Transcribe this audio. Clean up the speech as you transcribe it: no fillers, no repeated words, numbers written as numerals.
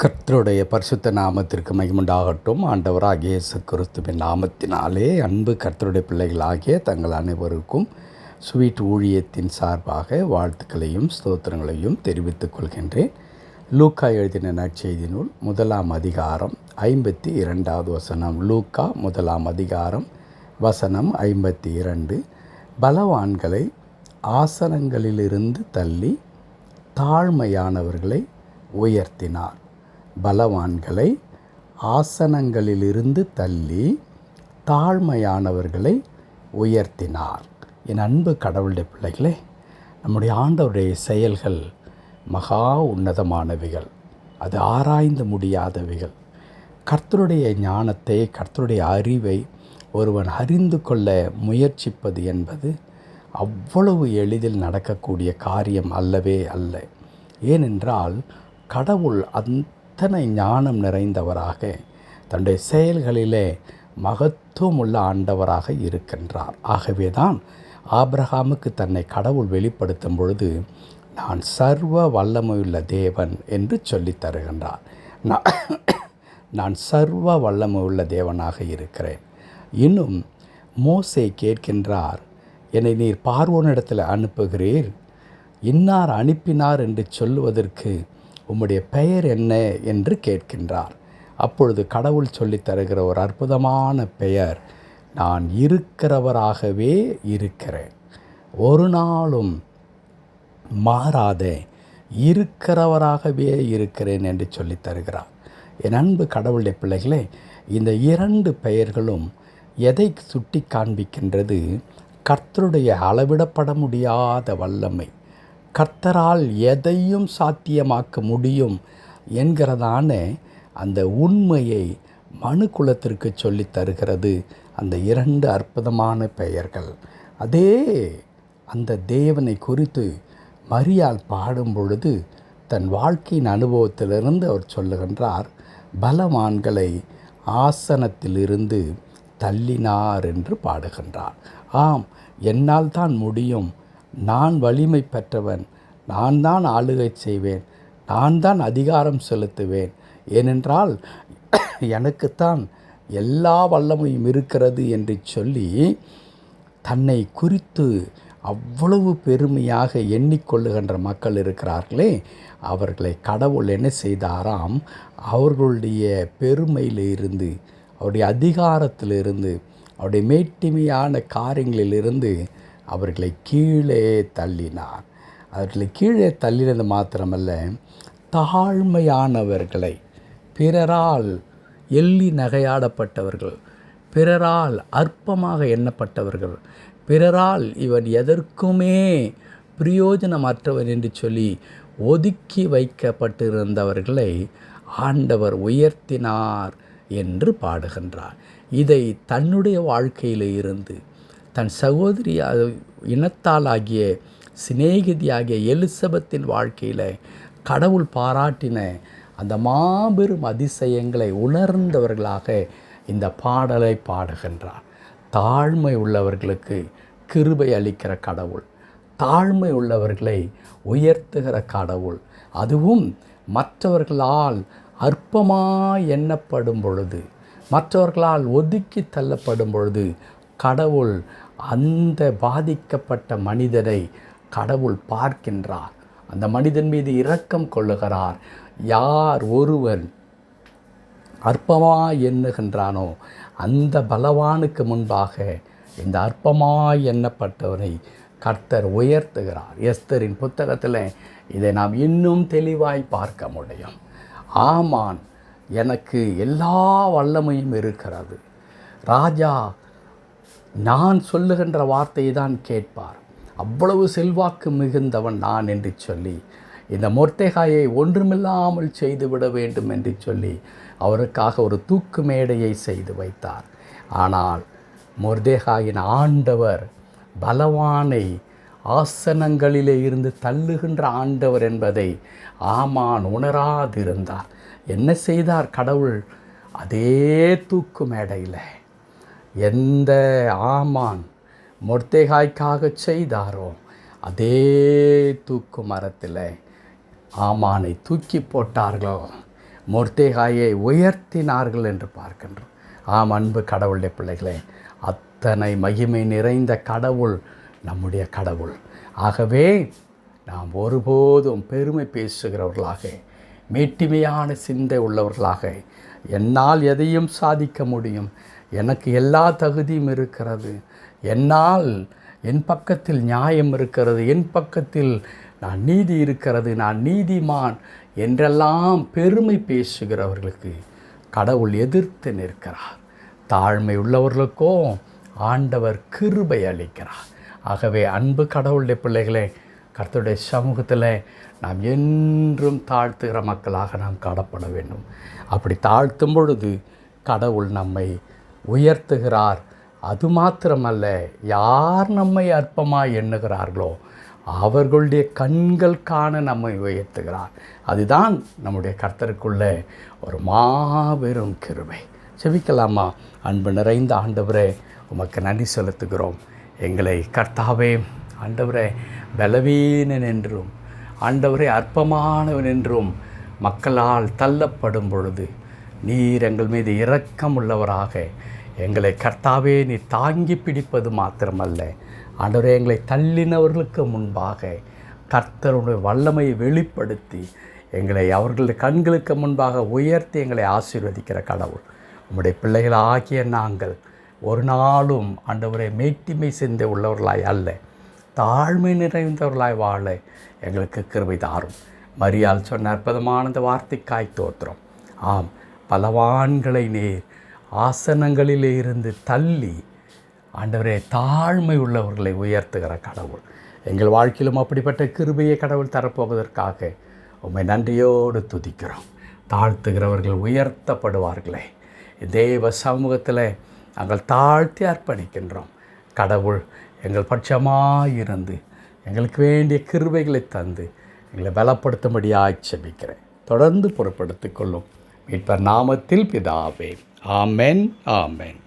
கர்த்தருடைய பரிசுத்த நாமத்திற்கு மகிமுண்டாகட்டும். ஆண்டவராகிய இயேசு கிறிஸ்துவின் நாமத்தினாலே அன்பு கர்த்தருடைய பிள்ளைகளாகிய தங்கள் அனைவருக்கும் ஸ்வீட் ஊழியத்தின் சார்பாக வாழ்த்துக்களையும் ஸ்தோத்திரங்களையும் தெரிவித்துக் கொள்கின்றேன். லூக்கா எழுதின நற்செய்தி நூல் 1 அதிகாரம் 52வது வசனம். லூக்கா 1 அதிகாரம் வசனம் 52. பலவான்களை ஆசனங்களிலிருந்து தள்ளி தாழ்மையானவர்களை உயர்த்தினார். பலவான்களை ஆசனங்களிலிருந்து தள்ளி தாழ்மையானவர்களை உயர்த்தினார். என் அன்பு கடவுளுடைய பிள்ளைகளே, நம்முடைய ஆண்டவருடைய செயல்கள் மகா உன்னதமானவைகள், அது ஆராய்ந்து முடியாதவைகள். கர்த்தருடைய ஞானத்தை, கர்த்தருடைய அறிவை ஒருவன் அறிந்து கொள்ள முயற்சிப்பது என்பது அவ்வளவு எளிதில் நடக்கக்கூடிய காரியம் அல்லவே அல்ல. ஏனென்றால் கடவுள் அத்தனை ஞானம் நிறைந்தவராக, தன்னுடைய செயல்களிலே மகத்துவம் உள்ள ஆண்டவராக இருக்கின்றார். ஆகவே தான் ஆபிரகாமுக்கு தன்னை கடவுள் வெளிப்படுத்தும் பொழுது நான் சர்வ வல்லமையுள்ள தேவன் என்று சொல்லித் தருகின்றார். நான் சர்வ வல்லமையுள்ள தேவனாக இருக்கிறேன். இன்னும் மோசே கேட்கின்றார், என்னை நீர் பார்வோனிடத்தில் அனுப்புகிறீர், இன்னார் அனுப்பினார் என்று சொல்லுவதற்கு உம்முடைய பெயர் என்ன என்று கேட்கின்றார். அப்பொழுது கடவுள் சொல்லித் தருகிற ஒரு அற்புதமான பெயர், நான் இருக்கிறவராகவே இருக்கிறேன், ஒரு நாளும் மாறாத இருக்கிறவராகவே இருக்கிறேன் என்று சொல்லித் தருகிறார். என் அன்பு கடவுளுடைய பிள்ளைகளே, இந்த 2 பெயர்களும் எதை சுட்டி காண்பிக்கின்றது? கர்த்தருடைய அளவிடப்பட முடியாத வல்லமை, கர்த்தரால் எதையும் சாத்தியமாக்க முடியும் என்கிறதான அந்த உண்மையை மனு குலத்திற்கு சொல்லித் தருகிறது அந்த 2 அற்புதமான பெயர்கள். அதே அந்த தேவனை குறித்து மரியாள் பாடும் பொழுது தன் வாழ்க்கையின் அனுபவத்திலிருந்து அவர் சொல்லுகின்றார், பலவான்களை ஆசனத்திலிருந்து தள்ளினார் என்று பாடுகின்றார். ஆம், என்னால் தான் முடியும், நான் வலிமை பெற்றவன், நான் தான் ஆளுகை செய்வேன், நான் தான் அதிகாரம் செலுத்துவேன், ஏனென்றால் எனக்குத்தான் எல்லா வல்லமையும் இருக்கிறது என்று சொல்லி தன்னை குறித்து அவ்வளவு பெருமையாக எண்ணிக்கொள்ளுகின்ற மக்கள் இருக்கிறார்களே, அவர்களை கடவுள் என்ன செய்தாராம்? அவர்களுடைய பெருமையிலிருந்து, அவருடைய அதிகாரத்திலிருந்து, அவருடைய மேட்டிமையான காரியங்களிலிருந்து அவர்களை கீழே தள்ளினார். அவர்களை கீழே தள்ளினது மாத்திரமல்ல, தாழ்மையானவர்களை, பிறரால் எள்ளி நகையாடப்பட்டவர்கள், பிறரால் அற்பமாக எண்ணப்பட்டவர்கள், பிறரால் இவன் எதற்குமே பிரயோஜனமற்றவன் என்று சொல்லி ஒதுக்கி வைக்கப்பட்டிருந்தவர்களை ஆண்டவர் உயர்த்தினார் என்று பாடுகின்றார். இதை தன்னுடைய வாழ்க்கையில் இருந்து தன் சகோதரி இனத்தாலாகிய சிநேகிதியாகிய எலிசபெத்தின் வாழ்க்கையில் கடவுள் பாராட்டின அந்த மாபெரும் அதிசயங்களை உணர்ந்தவர்களாக இந்த பாடலை பாடுகின்றார். தாழ்மை உள்ளவர்களுக்கு கிருபை அளிக்கிற கடவுள், தாழ்மை உள்ளவர்களை உயர்த்துகிற கடவுள், அதுவும் மற்றவர்களால் அற்பமாய் எண்ணப்படும் பொழுது, மற்றவர்களால் ஒதுக்கி தள்ளப்படும் பொழுது கடவுள் அந்த பாதிக்கப்பட்ட மனிதரை கடவுள் பார்க்கின்றார். அந்த மனிதன் மீது இரக்கம் கொள்ளுகிறார். யார் ஒருவன் அற்பமாய் எண்ணுகின்றானோ அந்த பலவானுக்கு முன்பாக இந்த அற்பமாய் எண்ணப்பட்டவனை கர்த்தர் உயர்த்துகிறார். எஸ்தரின் புத்தகத்தில் இதை நாம் இன்னும் தெளிவாய் பார்க்க முடியும். ஆமான், எனக்கு எல்லா வல்லமையும் இருக்கிறது, ராஜா நான் சொல்லுகின்ற வார்த்தையை தான் கேட்பார், அவ்வளவு செல்வாக்கு மிகுந்தவன் நான் என்று சொல்லி இந்த மொர்தெகாயை ஒன்றுமில்லாமல் செய்துவிட வேண்டும் என்று சொல்லி அவருக்காக ஒரு தூக்கு மேடையை செய்து வைத்தார். ஆனால் மொர்தெகாயின் ஆண்டவர் பலவானை ஆசனங்களிலே இருந்து தள்ளுகின்ற ஆண்டவர் என்பதை ஆமான் உணராதிருந்தார். என்ன செய்தார் கடவுள்? அதே தூக்கு மேடையில் எந்த ஆமான் மொர்தெகாய்க்காக செய்தாரோ அதே தூக்கு மரத்தில் ஆமானை தூக்கி போட்டார்களோ மொர்தெகாயை உயர்த்தினார்கள் என்று பார்க்கின்றோம். ஆம், அன்பு கடவுளுடைய பிள்ளைகளே, அத்தனை மகிமை நிறைந்த கடவுள் நம்முடைய கடவுள். ஆகவே நாம் ஒருபோதும் பெருமை பேசுகிறவர்களாக, மேட்டிமையான சிந்தை உள்ளவர்களாக, என்னால் எதையும் சாதிக்க முடியும், எனக்கு எல்லா தகுதியும் இருக்கிறது, என்னால் என் பக்கத்தில் நியாயம் இருக்கிறது, என் பக்கத்தில் நான் நீதி இருக்கிறது, நான் நீதிமான் என்றெல்லாம் பெருமை பேசுகிறவர்களுக்கு கடவுள் எதிர்த்து நிற்கிறார். தாழ்மை உள்ளவர்களுக்கோ ஆண்டவர் கிருபை அளிக்கிறார். ஆகவே அன்பு கடவுளுடைய பிள்ளைகளே, கர்த்தருடைய சமூகத்தில் நாம் என்றும் தாழ்த்துகிற மக்களாக நாம் காணப்பட வேண்டும். அப்படி தாழ்த்தும் பொழுது கடவுள் நம்மை உயர்த்துகிறார். அது மாத்திரமல்ல, யார் நம்மை அற்பமாய் எண்ணுகிறார்களோ அவர்களுடைய கண்கள் காண நம்மை உயர்த்துகிறார். அதுதான் நம்முடைய கர்த்தருக்குள்ள ஒரு மாபெரும் கிருபை. செபிக்கலாமா? அன்பு நிறைந்த ஆண்டவரே, உமக்கு நன்றி செலுத்துகிறோம். எங்களை கர்த்தாவே, ஆண்டவரே, பலவீனன் என்றும் ஆண்டவரே அற்பமானவன் என்றும் மக்களால் தள்ளப்படும் பொழுது நீர் எங்கள் மீது இரக்கம் உள்ளவராக எங்களை கர்த்தாவே நீ தாங்கி பிடிப்பது மாத்திரமல்ல, ஆண்டவரே, எங்களை தள்ளினவர்களுக்கு முன்பாக கர்த்தருடைய வல்லமையை வெளிப்படுத்தி எங்களை அவர்களுடைய கண்களுக்கு முன்பாக உயர்த்தி எங்களை ஆசீர்வதிக்கிற கடவுள். உம்முடைய பிள்ளைகளாகிய நாங்கள் ஒரு நாளும் ஆண்டவரே மேட்டிமை சிந்தை உள்ளவர்களாய் அல்ல, தாழ்மை நிறைந்தவர்களாய் வாழ எங்களுக்கு கிருபை தாரும். மரியாள் சொன்ன அற்புதமான இந்த வார்த்தைக்காய் தோத்திரம். ஆம், பலவான்களை நேர் ஆசனங்களிலே இருந்து தள்ளி ஆண்டவரே தாழ்மை உள்ளவர்களை உயர்த்துகிற கடவுள். எங்கள் வாழ்க்கையிலும் அப்படிப்பட்ட கிருபையை கடவுள் தரப்போவதற்காக உம்மை நன்றியோடு துதிக்கிறோம். தாழ்த்துகிறவர்கள் உயர்த்தப்படுவார்களே. தேவ சமூகத்தில் நாங்கள் தாழ்த்தி அர்ப்பணிக்கின்றோம். கடவுள் எங்கள் பட்சமாயிருந்து எங்களுக்கு வேண்டிய கிருபைகளை தந்து எங்களை பலப்படுத்தும்படியாக ஜெபிக்கிறேன். தொடர்ந்து பொறுப்படுத்திக் கொள்ளும் மீட்பர் நாமத்தில் பிதாவே. ஆமென், ஆமென்.